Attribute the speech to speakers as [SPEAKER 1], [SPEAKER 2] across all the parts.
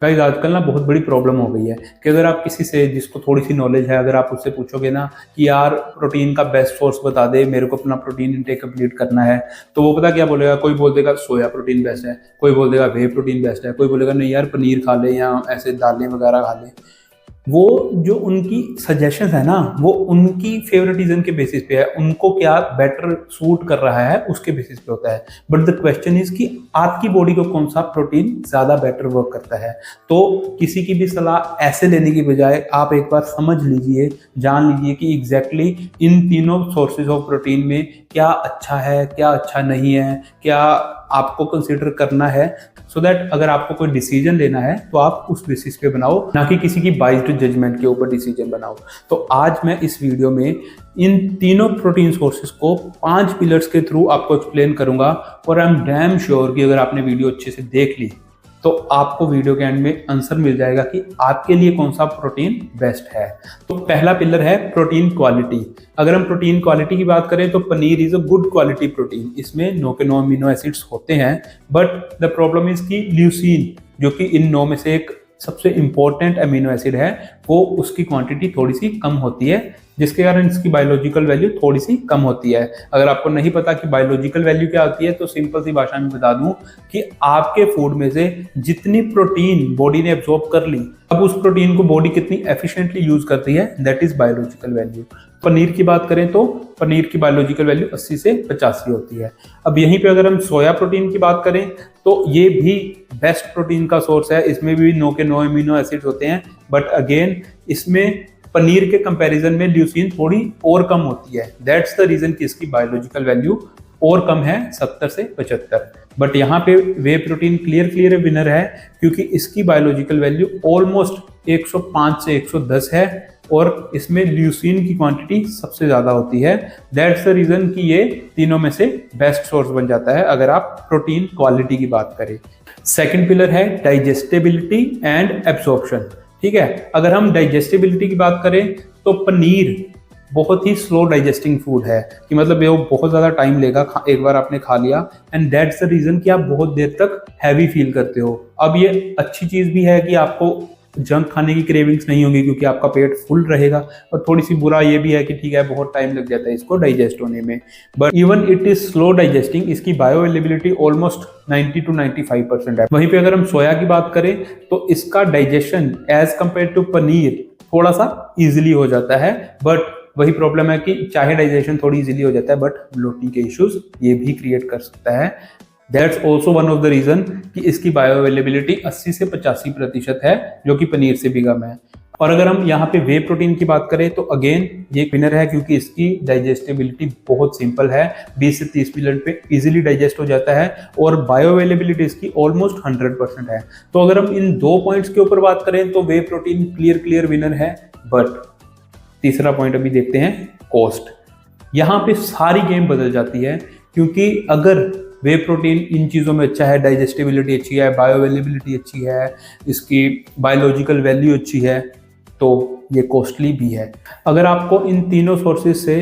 [SPEAKER 1] Guys आजकल ना बहुत बड़ी प्रॉब्लम हो गई है कि अगर आप किसी से जिसको थोड़ी सी नॉलेज है, अगर आप उससे पूछोगे ना कि यार प्रोटीन का बेस्ट सोर्स बता दे, मेरे को अपना प्रोटीन इनटेक कंप्लीट करना है, तो वो पता क्या बोलेगा। कोई बोल देगा सोया प्रोटीन बेस्ट है, कोई बोल देगा वे प्रोटीन बेस्ट है, कोई बोलेगा नहीं यार पनीर खा ले या ऐसे दालें वगैरह खा ले। वो जो उनकी सजेशंस है ना, वो उनकी फेवरेटिज्म के बेसिस पे है, उनको क्या बेटर सूट कर रहा है उसके बेसिस पे होता है। बट द क्वेश्चन इज कि आपकी बॉडी को कौन सा प्रोटीन ज्यादा बेटर वर्क करता है। तो किसी की भी सलाह ऐसे लेने की बजाय आप एक बार समझ लीजिए, जान लीजिए कि एग्जैक्टली इन तीनों सोर्सेज ऑफ प्रोटीन में क्या अच्छा है, क्या अच्छा नहीं है, क्या आपको कंसिडर करना है, सो दैट अगर आपको कोई डिसीजन लेना है तो आप उस बेसिस पे बनाओ, ना कि किसी की बाइज्ड जजमेंट के ऊपर डिसीजन बनाओ। तो आज मैं इस वीडियो में इन तीनों प्रोटीन सोर्सेज को 5 पिलर्स के थ्रू आपको एक्सप्लेन करूंगा, और आई एम डैम श्योर कि अगर आपने वीडियो अच्छे से देख ली तो आपको वीडियो के एंड में आंसर मिल जाएगा कि आपके लिए कौन सा प्रोटीन बेस्ट है। तो पहला पिलर है प्रोटीन क्वालिटी। अगर हम प्रोटीन क्वालिटी की बात करें तो paneer is a good quality protein. इसमें 9 के 9 अमीनो एसिड्स होते हैं, बट द प्रॉब्लम इज कि ल्यूसीन, जो कि इन 9 में से एक सबसे इंपॉर्टेंट अमीनो एसिड है, वो उसकी क्वांटिटी थोड़ी सी कम होती है, जिसके कारण इसकी बायोलॉजिकल वैल्यू थोड़ी सी कम होती है। अगर आपको नहीं पता कि बायोलॉजिकल वैल्यू क्या होती है, तो सिंपल सी भाषा में बता दूं कि आपके फूड में से जितनी प्रोटीन बॉडी ने एब्जॉर्ब कर ली, अब उस प्रोटीन को बॉडी कितनी एफिशिएंटली यूज करती है, that is biological value. Paneer की बात करें तो पनीर की बायोलॉजिकल वैल्यू 80 से 85 होती है। अब यहीं पे अगर हम सोया प्रोटीन की बात करें तो ये भी बेस्ट प्रोटीन का सोर्स है। इसमें भी 9 के 9 अमीनो एसिड्स होते हैं, बट अगेन इसमें पनीर के कंपैरिजन में ल्यूसीन थोड़ी और कम होती है। दैट्स द रीजन कि इसकी बायोलॉजिकल वैल्यू और कम है, 70 से 75। बट यहाँ पे वे प्रोटीन क्लियर विनर है, क्योंकि इसकी बायोलॉजिकल वैल्यू ऑलमोस्ट 105 से 110 है, और इसमें ल्यूसीन की क्वांटिटी सबसे ज्यादा होती है। दैट्स द रीजन कि ये तीनों में से बेस्ट सोर्स बन जाता है अगर आप प्रोटीन क्वालिटी की बात करें। सेकंड पिलर है डाइजेस्टिबिलिटी एंड एब्सॉर्प्शन। ठीक है, अगर हम डाइजेस्टिबिलिटी की बात करें तो पनीर बहुत ही स्लो डाइजेस्टिंग फूड है, कि मतलब ये बहुत ज़्यादा टाइम लेगा एक बार आपने खा लिया, एंड दैट्स द रीज़न कि आप बहुत देर तक हैवी फील करते हो। अब ये अच्छी चीज़ भी है कि आपको जंक खाने की क्रेविंग्स नहीं होगी, क्योंकि आपका पेट फुल रहेगा, और थोड़ी सी बुरा ये भी है कि ठीक है बहुत टाइम लग जाता है इसको डाइजेस्ट होने में। But even it is slow digesting, इसकी बायो अवेलेबिलिटी ऑलमोस्ट 90 to 95% है। वहीं पे अगर हम सोया की बात करें तो इसका digestion as compare to paneer थोड़ा सा इजिली हो जाता है, बट वही प्रॉब्लम है कि चाहे डाइजेशन थोड़ी इजीली हो जाता है, बट ब्लोटिंग के इश्यूज ये भी क्रिएट कर सकता है। That's also one of the reason कि इसकी बायो अवेलेबिलिटी 80 से 85% है, जो कि पनीर से भी कम है। और अगर हम यहाँ पे वे प्रोटीन की बात करें तो अगेन ये विनर है, क्योंकि इसकी डाइजेस्टिबिलिटी बहुत सिंपल है, 20 से 30 मिनट पे इजीली डाइजेस्ट हो जाता है, और बायो अवेलेबिलिटी इसकी ऑलमोस्ट 100% है। तो अगर हम इन 2 पॉइंट्स के ऊपर बात करें तो वे प्रोटीन क्लियर विनर है। बट तीसरा पॉइंट अभी देखते हैं, कॉस्ट। यहाँ पे सारी गेम बदल जाती है, क्योंकि अगर वे प्रोटीन इन चीज़ों में अच्छा है, डाइजेस्टिबिलिटी अच्छी है, बायो अवेलेबिलिटी अच्छी है, इसकी बायोलॉजिकल वैल्यू अच्छी है, तो ये कॉस्टली भी है। अगर आपको इन तीनों सोर्सेज से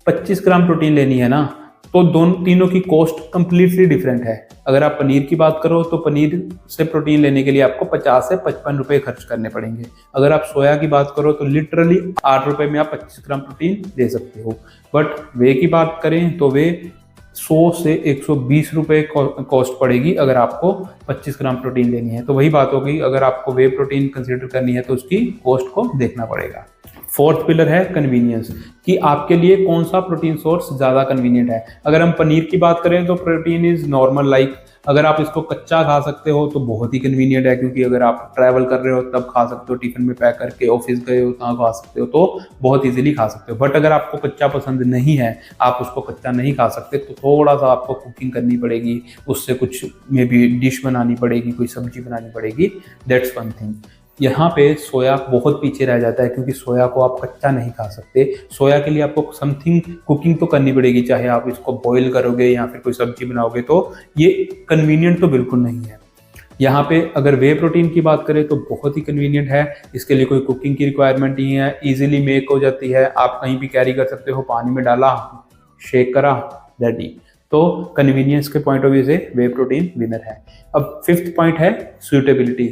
[SPEAKER 1] 25 ग्राम प्रोटीन लेनी है ना, तो दोनों तीनों की कॉस्ट कंप्लीटली डिफरेंट है। अगर आप पनीर की बात करो तो पनीर से प्रोटीन लेने के लिए आपको 50 से 55 रुपए खर्च करने पड़ेंगे। अगर आप सोया की बात करो तो लिटरली 8 रुपए में आप 25 ग्राम प्रोटीन ले सकते हो। बट वे की बात करें तो वे 100 से 120 रुपए कॉस्ट पड़ेगी अगर आपको 25 ग्राम प्रोटीन लेनी है। तो वही बात होगी, अगर आपको वे प्रोटीन कंसीडर करनी है तो उसकी कॉस्ट को देखना पड़ेगा। फोर्थ पिलर है कन्वीनियंस, कि आपके लिए कौन सा प्रोटीन सोर्स ज़्यादा कन्वीनियंट है। अगर हम पनीर की बात करें तो प्रोटीन इज नॉर्मल, लाइक अगर आप इसको कच्चा खा सकते हो तो बहुत ही कन्वीनियंट है, क्योंकि अगर आप ट्रैवल कर रहे हो तब खा सकते हो, टिफिन में पैक करके ऑफिस गए हो तहाँ खा सकते हो, तो बहुत इजीली खा सकते हो। बट अगर आपको कच्चा पसंद नहीं है, आप उसको कच्चा नहीं खा सकते, तो थोड़ा सा आपको कुकिंग करनी पड़ेगी, उससे कुछ मे बी डिश बनानी पड़ेगी, कोई सब्जी बनानी पड़ेगी। That's one thing. यहाँ पे सोया बहुत पीछे रह जाता है, क्योंकि सोया को आप कच्चा नहीं खा सकते। सोया के लिए आपको समथिंग कुकिंग तो करनी पड़ेगी, चाहे आप इसको बॉईल करोगे या फिर कोई सब्जी बनाओगे, तो ये कन्वीनियंट तो बिल्कुल नहीं है। यहाँ पे अगर वे प्रोटीन की बात करें तो बहुत ही कन्वीनियंट है, इसके लिए कोई कुकिंग की रिक्वायरमेंट नहीं है, इजीली मेक हो जाती है, आप कहीं भी कैरी कर सकते हो, पानी में डाला, शेक करा, रेडी। तो कन्वीनियंस के पॉइंट ऑफ व्यू से वे प्रोटीन विनर है। अब फिफ्थ पॉइंट है सूटेबिलिटी।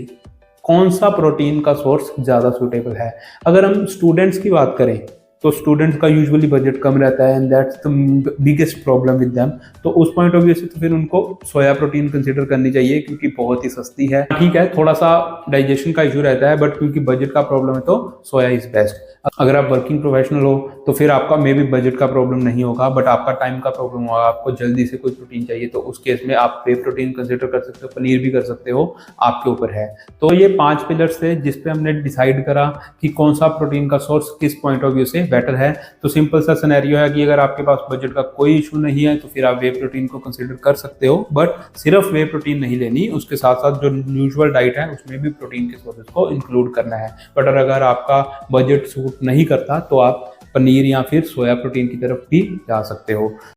[SPEAKER 1] कौन सा प्रोटीन का सोर्स ज़्यादा सूटेबल है। अगर हम स्टूडेंट्स की बात करें तो स्टूडेंट्स का यूजुअली बजट कम रहता है and that's the biggest problem with them. तो उस पॉइंट ऑफ व्यू से तो फिर उनको सोया प्रोटीन कंसीडर करनी चाहिए क्योंकि बहुत ही सस्ती है। ठीक है, थोड़ा सा डाइजेशन का इशू रहता है बट क्योंकि बजट का प्रॉब्लम है तो सोया इज बेस्ट। अगर आप वर्किंग प्रोफेशनल हो तो फिर आपका मे बी बजट का प्रॉब्लम नहीं होगा बट आपका टाइम का प्रॉब्लम होगा, आपको जल्दी से कोई प्रोटीन चाहिए तो उस केस में आप वे प्रोटीन कंसीडर कर सकते हो, पनीर भी कर सकते हो, आपके ऊपर है। तो ये 5 पिलर्स थे जिस पे हमने डिसाइड करा कि कौन सा प्रोटीन का सोर्स किस पॉइंट ऑफ व्यू से बेटर है। तो सिंपल सा सिनेरियो है कि अगर आपके पास बजट का कोई इशू नहीं है तो फिर आप वे प्रोटीन को कंसीडर कर सकते हो, बट सिर्फ वे प्रोटीन नहीं लेनी, उसके साथ साथ जो यूजुअल डाइट है उसमें भी प्रोटीन के सोर्सेज को इंक्लूड करना है। बट अगर आपका बजट सूट नहीं करता तो आप पनीर या फिर सोया प्रोटीन की तरफ भी जा सकते हो।